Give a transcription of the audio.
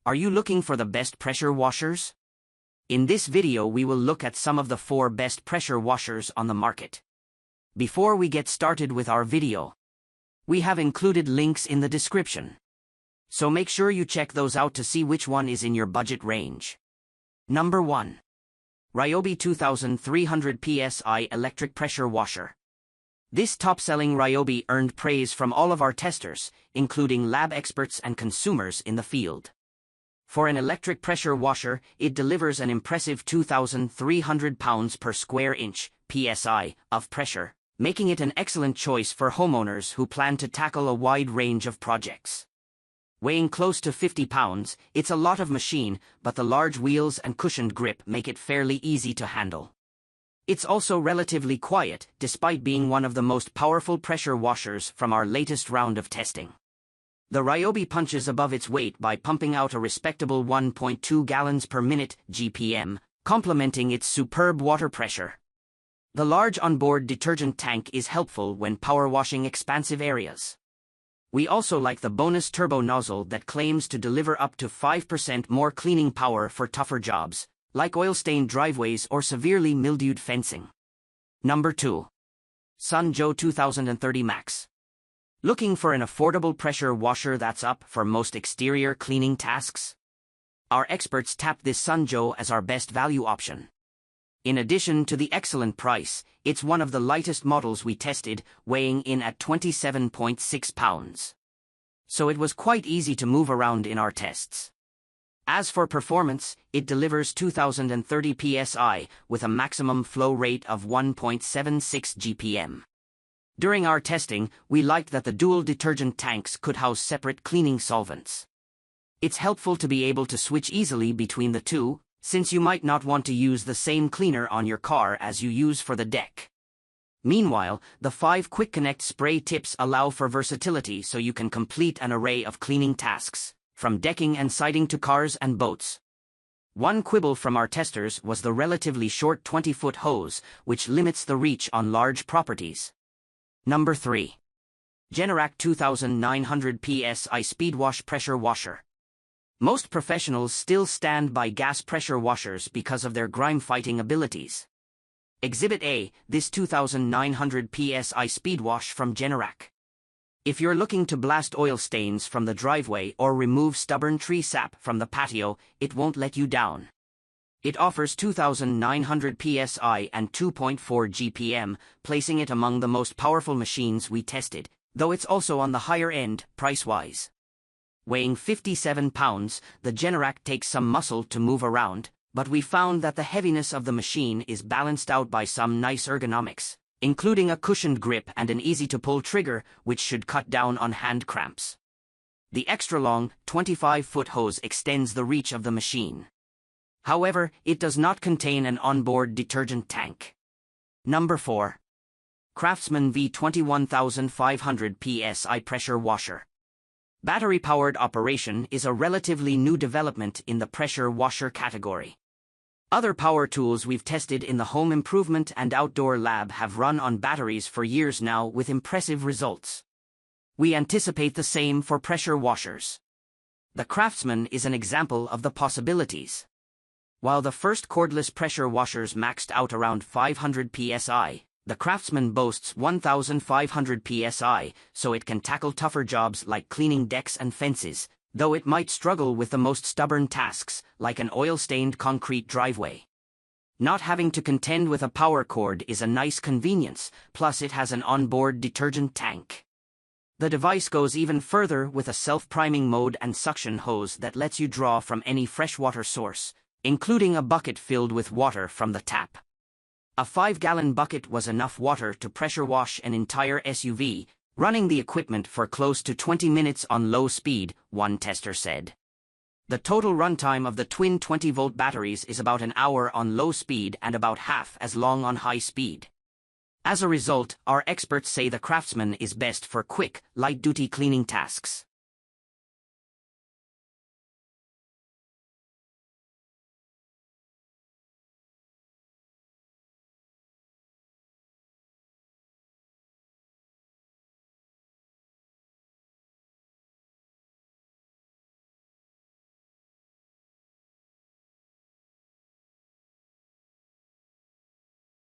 Are you looking for the best pressure washers? In this video we will look at some of the 4 best pressure washers on the market. Before we get started with our video, we have included links in the description. So make sure you check those out to see which one is in your budget range. Number 1. Ryobi 2300 PSI Electric Pressure Washer. This top-selling Ryobi earned praise from all of our testers, including lab experts and consumers in the field. For an electric pressure washer, it delivers an impressive 2,300 pounds per square inch, PSI, of pressure, making it an excellent choice for homeowners who plan to tackle a wide range of projects. Weighing close to 50 pounds, it's a lot of machine, but the large wheels and cushioned grip make it fairly easy to handle. It's also relatively quiet, despite being one of the most powerful pressure washers from our latest round of testing. The Ryobi punches above its weight by pumping out a respectable 1.2 gallons per minute (GPM), complementing its superb water pressure. The large onboard detergent tank is helpful when power washing expansive areas. We also like the bonus turbo nozzle that claims to deliver up to 5% more cleaning power for tougher jobs, like oil-stained driveways or severely mildewed fencing. Number 2. Sunjoe 2030 Max. Looking for an affordable pressure washer that's up for most exterior cleaning tasks? Our experts tapped this Sunjoe as our best value option. In addition to the excellent price, it's one of the lightest models we tested, weighing in at 27.6 pounds. So it was quite easy to move around in our tests. As for performance, it delivers 2,030 PSI with a maximum flow rate of 1.76 GPM. During our testing, we liked that the dual detergent tanks could house separate cleaning solvents. It's helpful to be able to switch easily between the two, since you might not want to use the same cleaner on your car as you use for the deck. Meanwhile, the 5 Quick Connect spray tips allow for versatility so you can complete an array of cleaning tasks, from decking and siding to cars and boats. One quibble from our testers was the relatively short 20-foot hose, which limits the reach on large properties. Number 3. Generac 2900 PSI Speedwash Pressure Washer. Most professionals still stand by gas pressure washers because of their grime-fighting abilities. Exhibit A, this 2900 PSI Speedwash from Generac. If you're looking to blast oil stains from the driveway or remove stubborn tree sap from the patio, it won't let you down. It offers 2,900 PSI and 2.4 GPM, placing it among the most powerful machines we tested, though it's also on the higher end, price-wise. Weighing 57 pounds, the Generac takes some muscle to move around, but we found that the heaviness of the machine is balanced out by some nice ergonomics, including a cushioned grip and an easy-to-pull trigger, which should cut down on hand cramps. The extra-long, 25-foot hose extends the reach of the machine. However, it does not contain an onboard detergent tank. Number 4. Craftsman V21500 PSI Pressure Washer. Battery-powered operation is a relatively new development in the pressure washer category. Other power tools we've tested in the home improvement and outdoor lab have run on batteries for years now with impressive results. We anticipate the same for pressure washers. The Craftsman is an example of the possibilities. While the first cordless pressure washers maxed out around 500 PSI, the Craftsman boasts 1,500 PSI, so it can tackle tougher jobs like cleaning decks and fences, though it might struggle with the most stubborn tasks, like an oil-stained concrete driveway. Not having to contend with a power cord is a nice convenience, plus it has an onboard detergent tank. The device goes even further with a self-priming mode and suction hose that lets you draw from any freshwater source, including a bucket filled with water from the tap. A 5-gallon bucket was enough water to pressure wash an entire SUV, running the equipment for close to 20 minutes on low speed, one tester said. The total runtime of the twin 20-volt batteries is about an hour on low speed and about half as long on high speed. As a result, our experts say the Craftsman is best for quick, light-duty cleaning tasks.